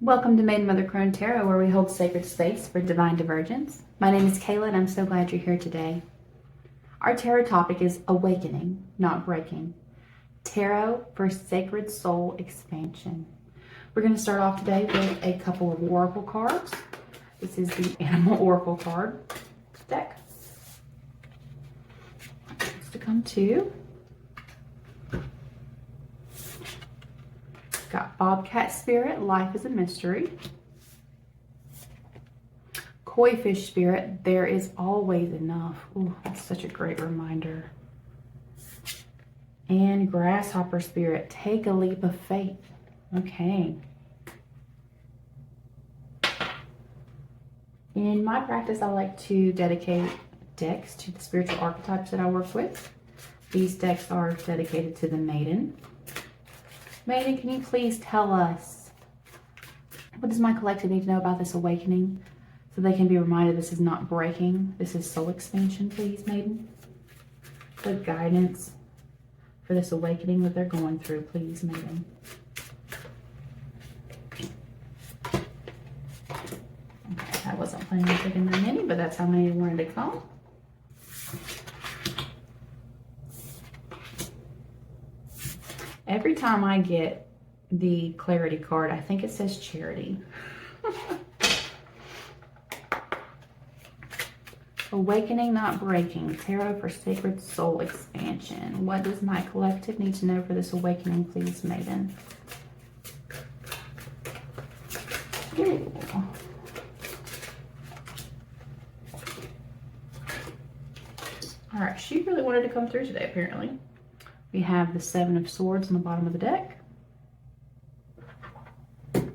Welcome to Maiden Mother Crone Tarot, where we hold sacred space for divine divergence. My name is Kayla, and I'm so glad you're here today. Our tarot topic is awakening, not breaking. Tarot for sacred soul expansion. We're going to start off today with a couple of oracle cards. This is the animal oracle card deck. Next to come to, got Bobcat Spirit, Life is a Mystery. Koi Fish Spirit, There is Always Enough. Ooh, that's such a great reminder. And Grasshopper Spirit, Take a Leap of Faith. Okay. In my practice, I like to dedicate decks to the spiritual archetypes that I work with. These decks are dedicated to the Maiden. Maiden, can you please tell us, what does my collective need to know about this awakening so they can be reminded this is not breaking, this is soul expansion, please, Maiden? Good guidance for this awakening that they're going through, please, Maiden. Okay, I wasn't planning on taking that many, but that's how many wanted to come. Every time I get the clarity card, I think it says charity. Awakening, not breaking. Tarot for sacred soul expansion. What does my collective need to know for this awakening, please, Maiden? Ooh. All right, she really wanted to come through today, apparently. We have the Seven of Swords on the bottom of the deck. Get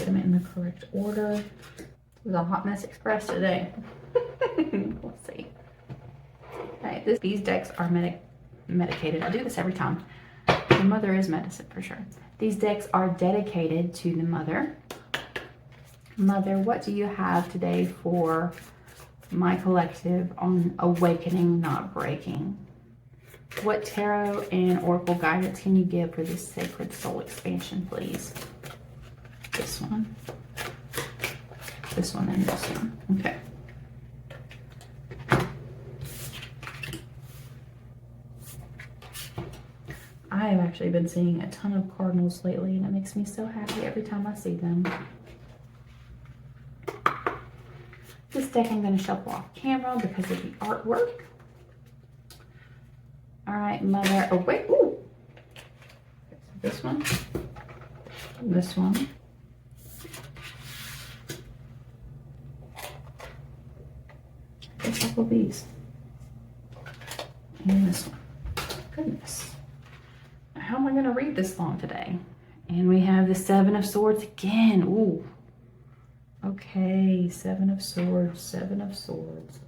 them in the correct order. It was a hot mess express today. We'll see. Okay, these decks are medicated. I do this every time. The mother is medicine for sure. These decks are dedicated to the mother. Mother, what do you have today for my collective on awakening, not breaking? What tarot and oracle guidance can you give for this sacred soul expansion, please? This one, and this one. Okay. I have actually been seeing a ton of cardinals lately, and it makes me so happy every time I see them. This deck I'm going to shuffle off camera because of the artwork. All right, Mother. Oh, wait. Ooh. This one. This one. A couple of these. And this one. Goodness. How am I going to read this long today? And we have the Seven of Swords again. Ooh. Okay, Seven of Swords, Seven of Swords.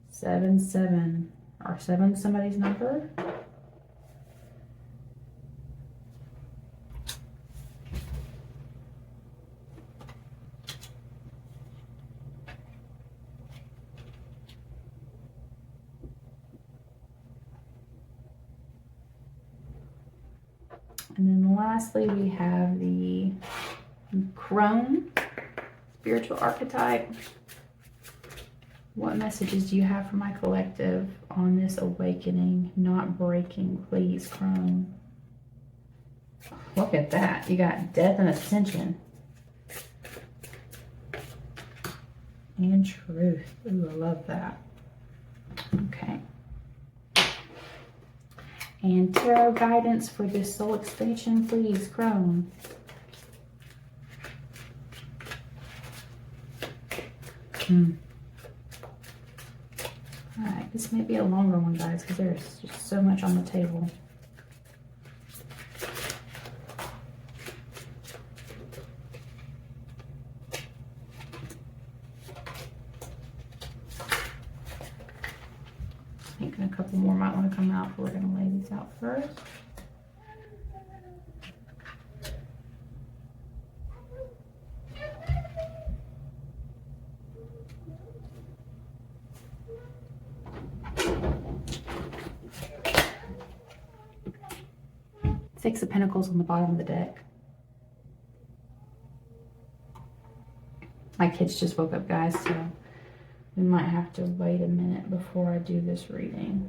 7, 7. Are 7 somebody's number? And then lastly, we have the Crone, spiritual archetype. What messages do you have for my collective on this awakening, not breaking, please, Crone? Look at that. You got death and ascension. And truth. Ooh, I love that. Okay. And tarot guidance for this soul expansion, please, Crone. Alright, this may be a longer one, guys, because there's just so much on the table. Thinking a couple more might want to come out, but we're going to lay these out first. Six of Pentacles on the bottom of the deck. My kids just woke up, guys, so we might have to wait a minute before I do this reading.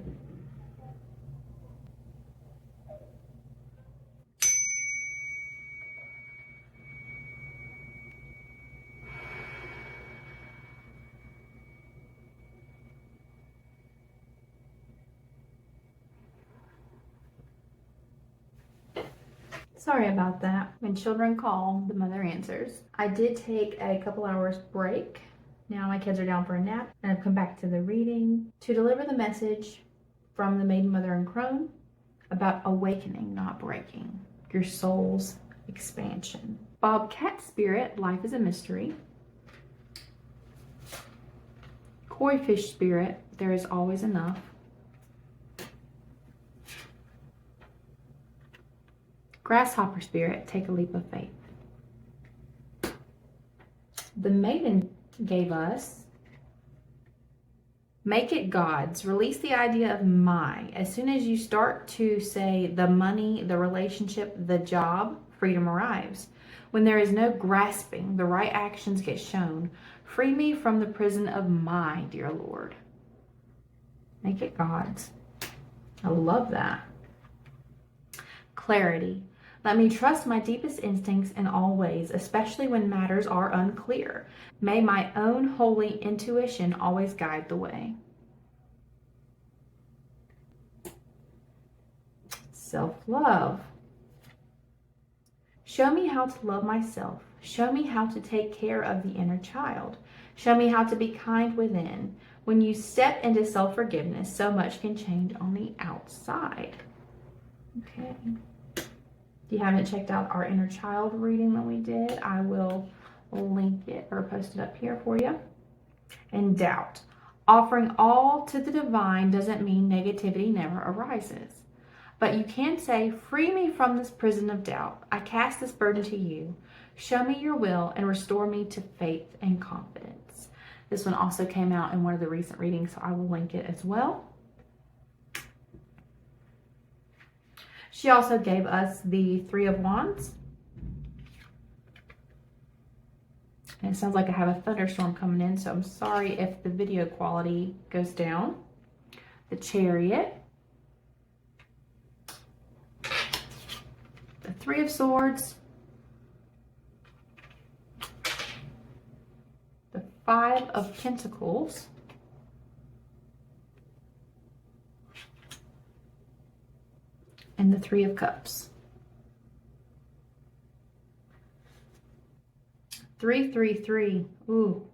Sorry about that. When children call, the mother answers. I did take a couple hours break. Now my kids are down for a nap, and I've come back to the reading to deliver the message from the Maiden, Mother, and Crone about awakening, not breaking, your soul's expansion. Bobcat spirit, life is a mystery. Koi fish spirit, there is always enough. Grasshopper spirit, take a leap of faith. The Maiden gave us, make it God's. Release the idea of my. As soon as you start to say the money, the relationship, the job, freedom arrives. When there is no grasping, the right actions get shown. Free me from the prison of my, dear Lord. Make it God's. I love that. Clarity. Let me trust my deepest instincts in all ways, especially when matters are unclear. May my own holy intuition always guide the way. Self-love. Show me how to love myself. Show me how to take care of the inner child. Show me how to be kind within. When you step into self-forgiveness, so much can change on the outside. Okay. If you haven't checked out our inner child reading that we did, I will link it or post it up here for you. And doubt. Offering all to the divine doesn't mean negativity never arises. But you can say, free me from this prison of doubt. I cast this burden to you. Show me your will and restore me to faith and confidence. This one also came out in one of the recent readings, so I will link it as well. She also gave us the Three of Wands. And it sounds like I have a thunderstorm coming in, so I'm sorry if the video quality goes down. The Chariot. The Three of Swords. The Five of Pentacles. And the Three of Cups. 333. Ooh.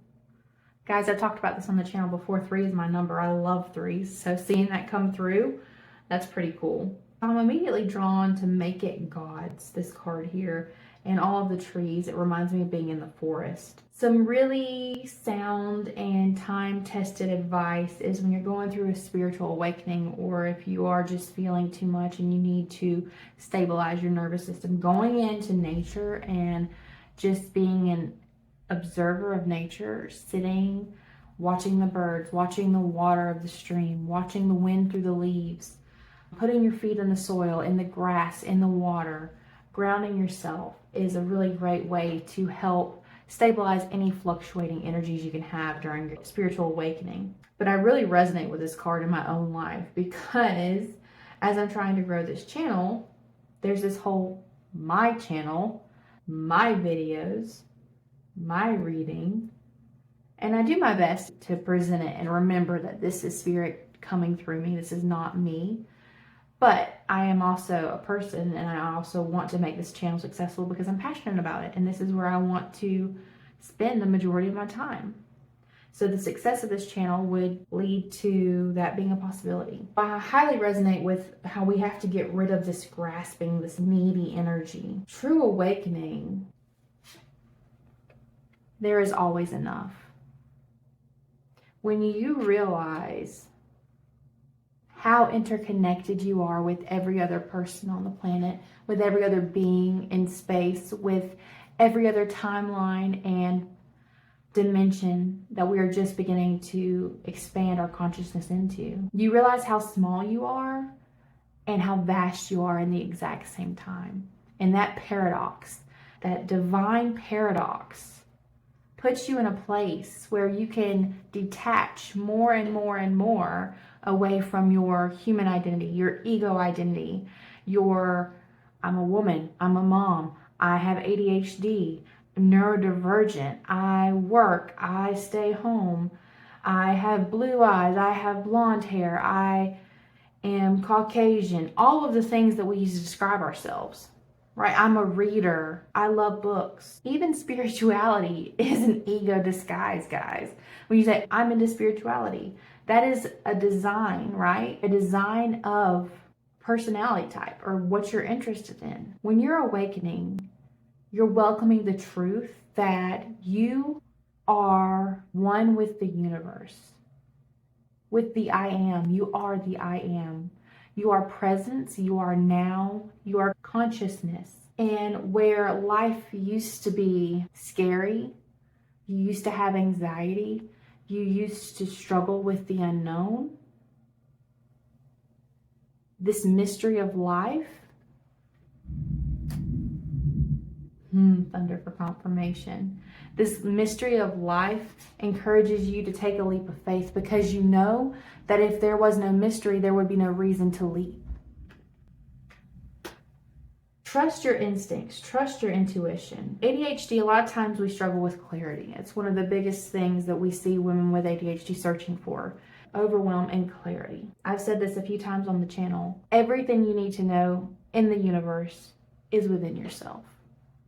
Guys, I talked about this on the channel before. 3 is my number. I love threes. So seeing that come through, that's pretty cool. I'm immediately drawn to Make It God's, this card here, and all of the trees. It reminds me of being in the forest. Some really sound and time-tested advice is when you're going through a spiritual awakening, or if you are just feeling too much and you need to stabilize your nervous system, going into nature and just being an observer of nature, sitting, watching the birds, watching the water of the stream, watching the wind through the leaves, putting your feet in the soil, in the grass, in the water, grounding yourself is a really great way to help stabilize any fluctuating energies you can have during your spiritual awakening. But I really resonate with this card in my own life because as I'm trying to grow this channel, there's this whole my channel, my videos, my reading, and I do my best to present it and remember that this is spirit coming through me. This is not me. But I am also a person, and I also want to make this channel successful because I'm passionate about it. And this is where I want to spend the majority of my time. So the success of this channel would lead to that being a possibility. I highly resonate with how we have to get rid of this grasping, this needy energy. True awakening, there is always enough. When you realize how interconnected you are with every other person on the planet, with every other being in space, with every other timeline and dimension that we are just beginning to expand our consciousness into. You realize how small you are and how vast you are in the exact same time. And that paradox, that divine paradox, puts you in a place where you can detach more and more and more away from your human identity, your ego identity, your I'm a woman, I'm a mom, I have ADHD, neurodivergent, I work, I stay home, I have blue eyes, I have blonde hair, I am Caucasian, all of the things that we use to describe ourselves, right? I'm a reader, I love books. Even spirituality is an ego disguise, guys. When you say, I'm into spirituality, that is a design, right? A design of personality type or what you're interested in. When you're awakening, you're welcoming the truth that you are one with the universe, with the I am. You are the I am. You are presence, you are now, you are consciousness. And where life used to be scary, you used to have anxiety, you used to struggle with the unknown, this mystery of life, thunder for confirmation. This mystery of life encourages you to take a leap of faith because you know that if there was no mystery, there would be no reason to leap. Trust your instincts, trust your intuition. ADHD, a lot of times we struggle with clarity. It's one of the biggest things that we see women with ADHD searching for. Overwhelm and clarity. I've said this a few times on the channel. Everything you need to know in the universe is within yourself.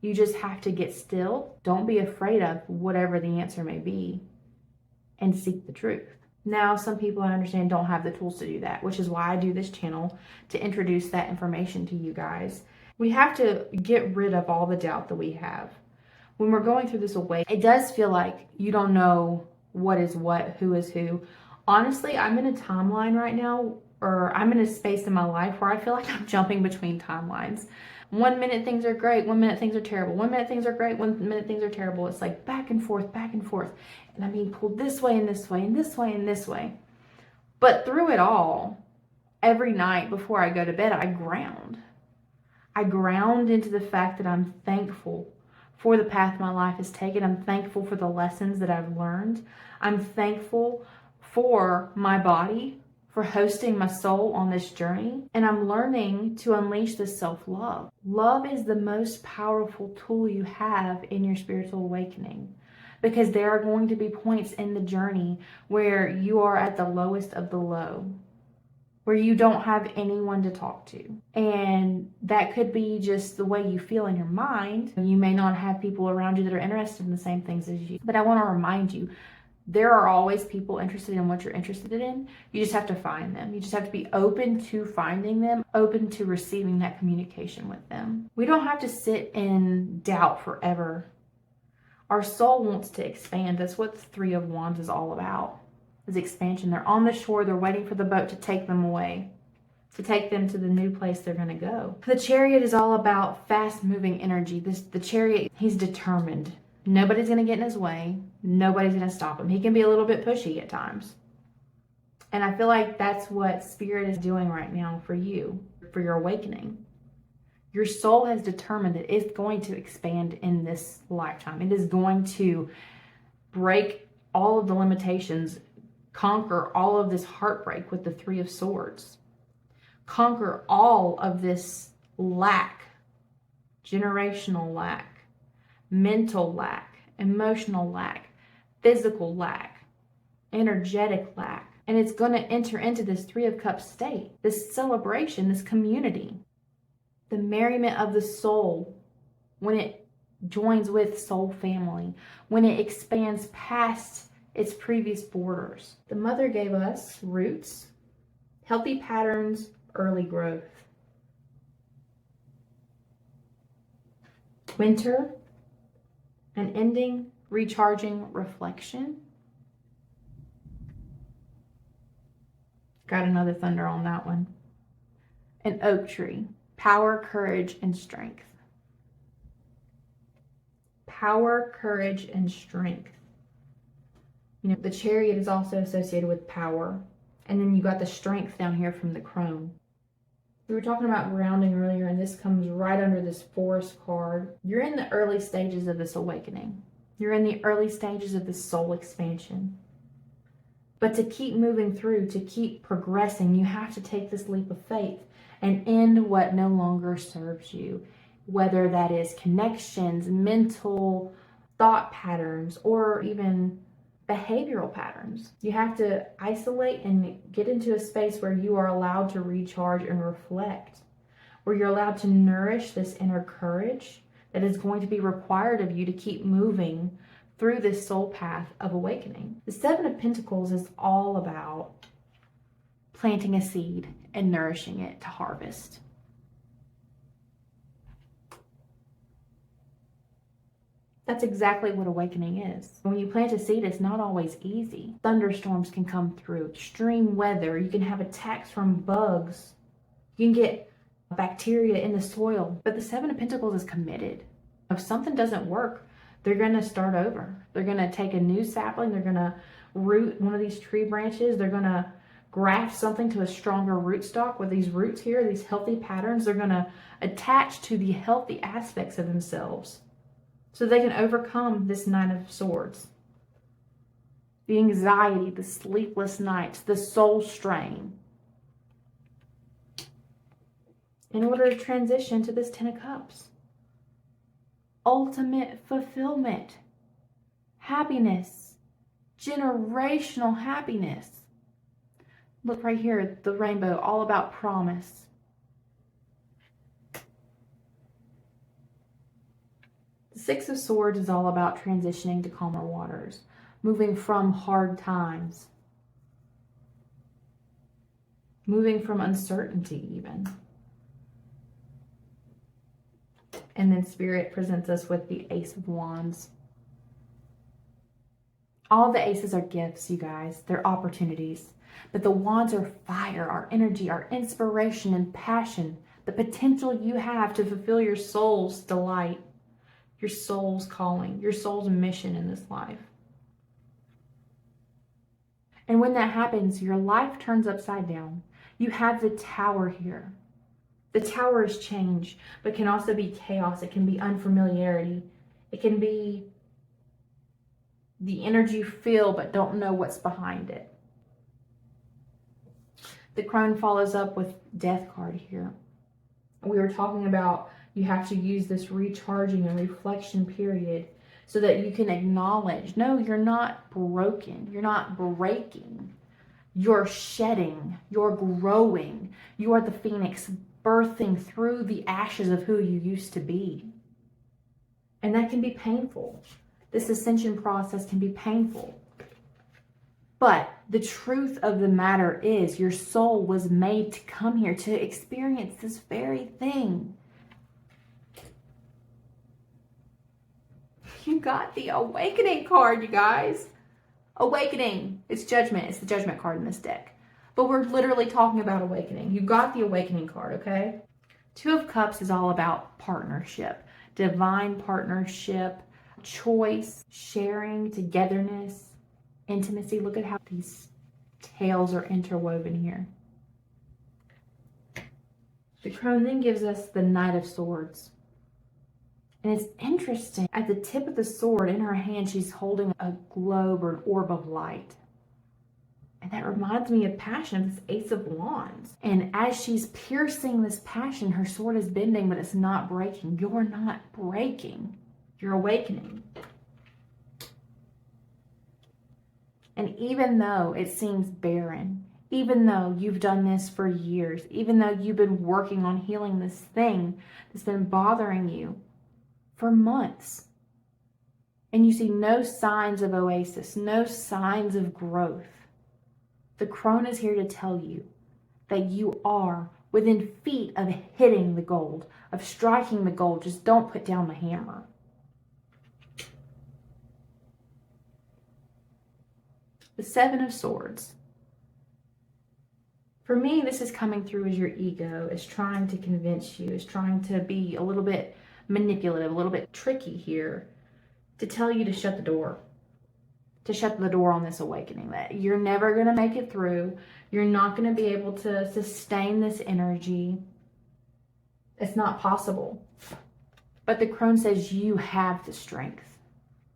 You just have to get still. Don't be afraid of whatever the answer may be and seek the truth. Now, some people, I understand, don't have the tools to do that, which is why I do this channel, to introduce that information to you guys. We have to get rid of all the doubt that we have. When we're going through this awakening, it does feel like you don't know what is what, who is who. Honestly, I'm in a timeline right now, or I'm in a space in my life where I feel like I'm jumping between timelines. 1 minute things are great, 1 minute things are terrible. 1 minute things are great, 1 minute things are terrible. It's like back and forth, back and forth. And I'm being pulled this way and this way and this way and this way. But through it all, every night before I go to bed, I ground. I ground into the fact that I'm thankful for the path my life has taken. I'm thankful for the lessons that I've learned. I'm thankful for my body, for hosting my soul on this journey. And I'm learning to unleash this self-love. Love is the most powerful tool you have in your spiritual awakening, because there are going to be points in the journey where you are at the lowest of the low, where you don't have anyone to talk to. And that could be just the way you feel in your mind. You may not have people around you that are interested in the same things as you. But I want to remind you, there are always people interested in what you're interested in. You just have to find them. You just have to be open to finding them, open to receiving that communication with them. We don't have to sit in doubt forever. Our soul wants to expand. That's what the Three of Wands is all about, is expansion. They're on the shore. They're waiting for the boat to take them away, to take them to the new place they're going to go. The Chariot is all about fast-moving energy. The Chariot, he's determined. Nobody's going to get in his way. Nobody's going to stop him. He can be a little bit pushy at times. And I feel like that's what Spirit is doing right now for you, for your awakening. Your soul has determined that it's going to expand in this lifetime. It is going to break all of the limitations, conquer all of this heartbreak with the Three of Swords, conquer all of this lack, generational lack, mental lack, emotional lack, physical lack, energetic lack. And it's going to enter into this Three of Cups state, this celebration, this community, the merriment of the soul when it joins with soul family, when it expands past its previous borders. The Mother gave us roots, healthy patterns, early growth. Winter, an ending, recharging, reflection. Got another thunder on that one. An oak tree, power, courage, and strength. Power, courage, and strength. You know, the Chariot is also associated with power. And then you got the strength down here from the Crone. We were talking about grounding earlier, and this comes right under this Forest card. You're in the early stages of this awakening. You're in the early stages of this soul expansion. But to keep moving through, to keep progressing, you have to take this leap of faith and end what no longer serves you, whether that is connections, mental thought patterns, or even behavioral patterns. You have to isolate and get into a space where you are allowed to recharge and reflect, where you're allowed to nourish this inner courage that is going to be required of you to keep moving through this soul path of awakening. The Seven of Pentacles is all about planting a seed and nourishing it to harvest. That's exactly what awakening is. When you plant a seed, it's not always easy. Thunderstorms can come through, extreme weather, you can have attacks from bugs, you can get bacteria in the soil, but the Seven of Pentacles is committed. If something doesn't work, they're going to start over. They're going to take a new sapling, they're going to root one of these tree branches, they're going to graft something to a stronger rootstock with these roots here, these healthy patterns. They're going to attach to the healthy aspects of themselves so they can overcome this Nine of Swords. The anxiety, the sleepless nights, the soul strain, in order to transition to this Ten of Cups. Ultimate fulfillment, happiness, generational happiness. Look right here, the rainbow, all about promise. The Six of Swords is all about transitioning to calmer waters, moving from hard times, moving from uncertainty even. And then Spirit presents us with the Ace of Wands. All the aces are gifts, you guys. They're opportunities. But the wands are fire, our energy, our inspiration and passion, the potential you have to fulfill your soul's delight, your soul's calling, your soul's mission in this life. And when that happens, your life turns upside down. You have the Tower here. The Tower is change, but can also be chaos. It can be unfamiliarity. It can be the energy you feel but don't know what's behind it. The Crone follows up with Death card here. We were talking about you have to use this recharging and reflection period so that you can acknowledge, no, you're not broken. You're not breaking. You're shedding. You're growing. You are the phoenix birthing through the ashes of who you used to be. And that can be painful. This ascension process can be painful. But the truth of the matter is your soul was made to come here to experience this very thing. You got the Awakening card, you guys. Awakening. It's judgment. It's the Judgment card in this deck. But we're literally talking about awakening. You got the Awakening card, okay? Two of Cups is all about partnership. Divine partnership, choice, sharing, togetherness, intimacy. Look at how these tales are interwoven here. The Crone then gives us the Knight of Swords. And it's interesting. At the tip of the sword in her hand, she's holding a globe or an orb of light. And that reminds me of passion, of this Ace of Wands. And as she's piercing this passion, her sword is bending, but it's not breaking. You're not breaking. You're awakening. And even though it seems barren, even though you've done this for years, even though you've been working on healing this thing that's been bothering you for months, and you see no signs of oasis, no signs of growth, the Crone is here to tell you that you are within feet of hitting the gold, of striking the gold. Just don't put down the hammer. The Seven of Swords. For me, this is coming through as your ego, is trying to convince you, is trying to be a little bit manipulative, a little bit tricky here, to tell you to shut the door. To shut the door on this awakening, that you're never going to make it through. You're not going to be able to sustain this energy. It's not possible. But the Crone says you have the strength.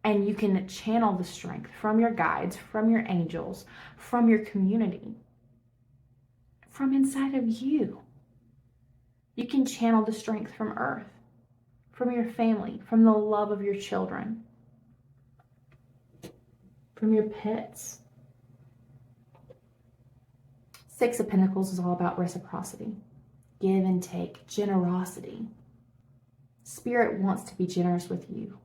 And you can channel the strength from your guides, from your angels, from your community, from inside of you. You can channel the strength from Earth, from your family, from the love of your children, from your pets. Six of Pentacles is all about reciprocity, give and take, generosity. Spirit wants to be generous with you,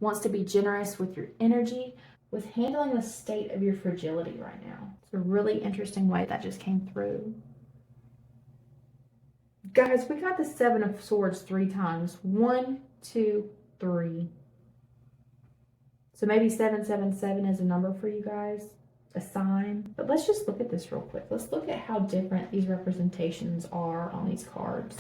wants to be generous with your energy, with handling the state of your fragility right now. It's a really interesting way that just came through. Guys, we got the Seven of Swords 3 times. 1, 2, 3. So maybe 777 is a number for you guys, a sign. But let's just look at this real quick. Let's look at how different these representations are on these cards.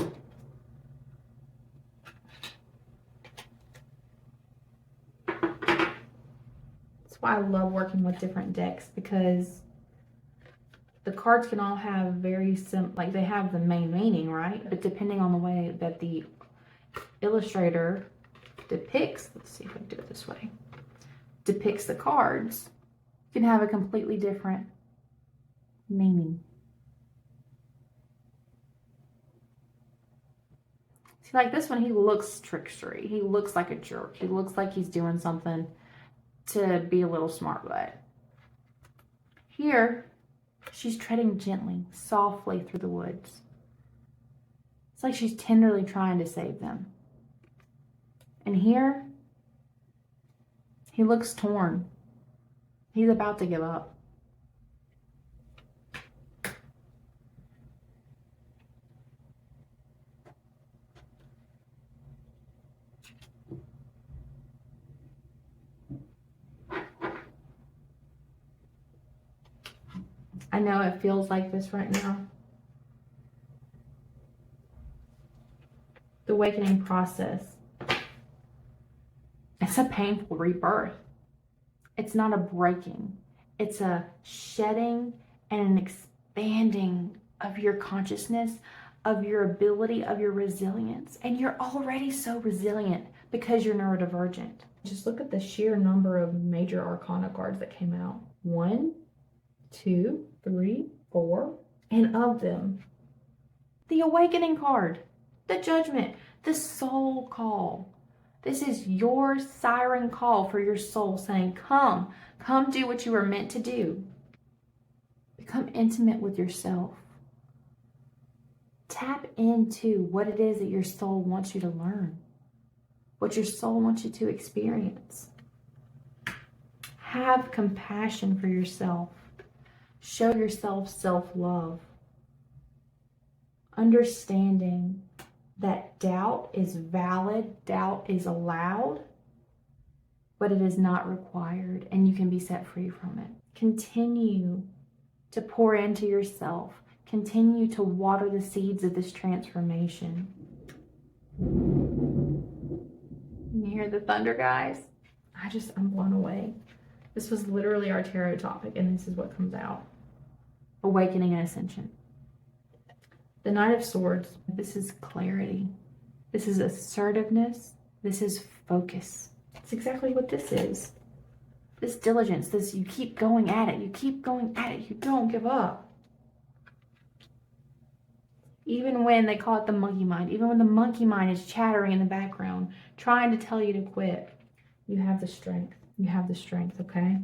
That's why I love working with different decks, because the cards can all have very like they have the main meaning, right? But depending on the way that the illustrator depicts, let's see if I can do it this way, depicts the cards, can have a completely different meaning. See, like this one, he looks trickstery. He looks like a jerk. He looks like he's doing something to be a little smart butt. Here, she's treading gently, softly through the woods. It's like she's tenderly trying to save them. And here, he looks torn. He's about to give up. I know it feels like this right now. The awakening process. It's a painful rebirth. It's not a breaking. It's a shedding and an expanding of your consciousness, of your ability, of your resilience. And you're already so resilient because you're neurodivergent. Just look at the sheer number of major arcana cards that came out. 1, 2, 3, 4, and of them, the awakening card, the judgment, the soul call. This is your siren call for your soul saying, come do what you were meant to do. Become intimate with yourself. Tap into what it is that your soul wants you to learn, what your soul wants you to experience. Have compassion for yourself. Show yourself self-love. Understanding that doubt is valid, doubt is allowed, but it is not required, and you can be set free from it. Continue to pour into yourself. Continue to water the seeds of this transformation. You hear the thunder, guys? I'm blown away. This was literally our tarot topic, and this is what comes out. Awakening and ascension. The Knight of Swords, this is clarity. This is assertiveness. This is focus. It's exactly what this is. This diligence, this you keep going at it. You keep going at it. You don't give up. Even when they call it the monkey mind, even when the monkey mind is chattering in the background, trying to tell you to quit, you have the strength. You have the strength, okay?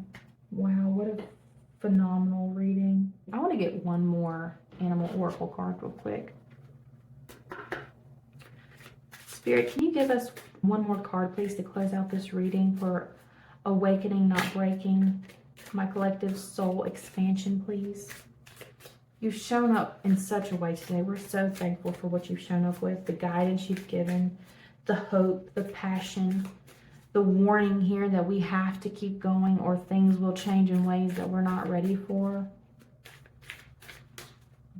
Wow, what a phenomenal reading. I want to get one more animal oracle card real quick. Spirit, can you give us one more card, please, to close out this reading for awakening, not breaking, my collective soul expansion, please? You've shown up in such a way today. We're so thankful for what you've shown up with, the guidance you've given, the hope, the passion, the warning here that we have to keep going or things will change in ways that we're not ready for.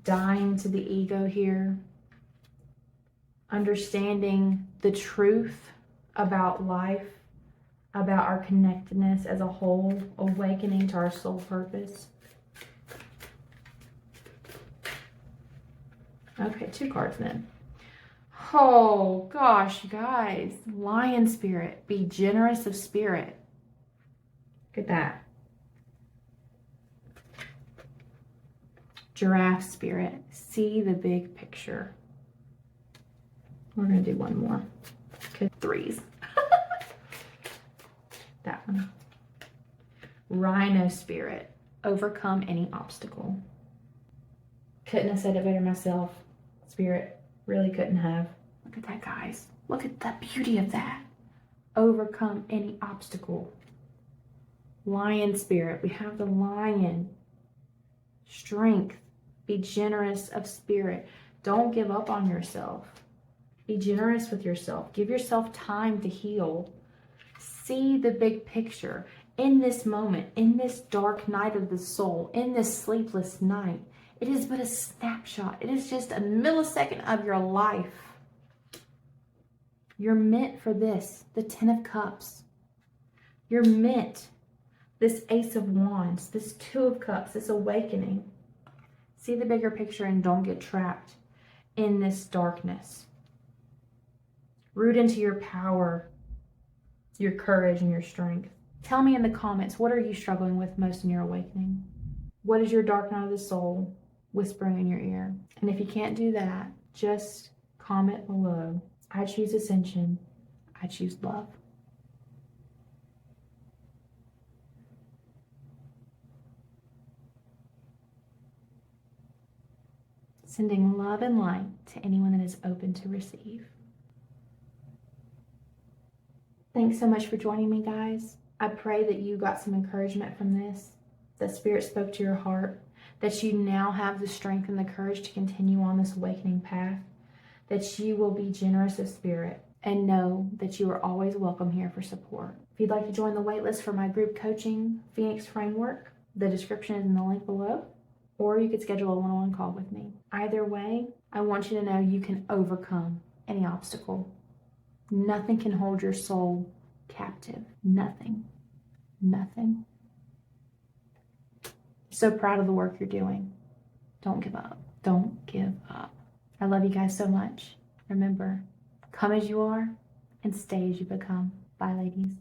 Dying to the ego here. Understanding the truth about life, about our connectedness as a whole, awakening to our soul purpose. Okay, 2 cards then. Oh gosh, you guys. Lion spirit, be generous of spirit. Look at that. Giraffe spirit, see the big picture. We're gonna do one more. Okay, threes. That one. Rhino spirit, overcome any obstacle. Couldn't have said it better myself. Spirit, really couldn't have. Look at that, guys. Look at the beauty of that. Overcome any obstacle. Lion spirit, we have the lion. Strength, be generous of spirit. Don't give up on yourself. Be generous with yourself. Give yourself time to heal. See the big picture. In this moment, in this dark night of the soul, in this sleepless night, it is but a snapshot. It is just a millisecond of your life. You're meant for this, the 10 of Cups. You're meant, this Ace of Wands, this 2 of Cups, this awakening. See the bigger picture and don't get trapped in this darkness. Root into your power, your courage, and your strength. Tell me in the comments, what are you struggling with most in your awakening? What is your dark night of the soul whispering in your ear? And if you can't do that, just comment below. I choose ascension. I choose love. Sending love and light to anyone that is open to receive. Thanks so much for joining me, guys. I pray that you got some encouragement from this, that Spirit spoke to your heart, that you now have the strength and the courage to continue on this awakening path, that you will be generous of spirit, and know that you are always welcome here for support. If you'd like to join the waitlist for my group coaching Phoenix Framework, the description is in the link below, or you could schedule a one-on-one call with me. Either way, I want you to know you can overcome any obstacle. Nothing can hold your soul captive. Nothing. Nothing. So proud of the work you're doing. Don't give up. Don't give up. I love you guys so much. Remember, come as you are and stay as you become. Bye, ladies.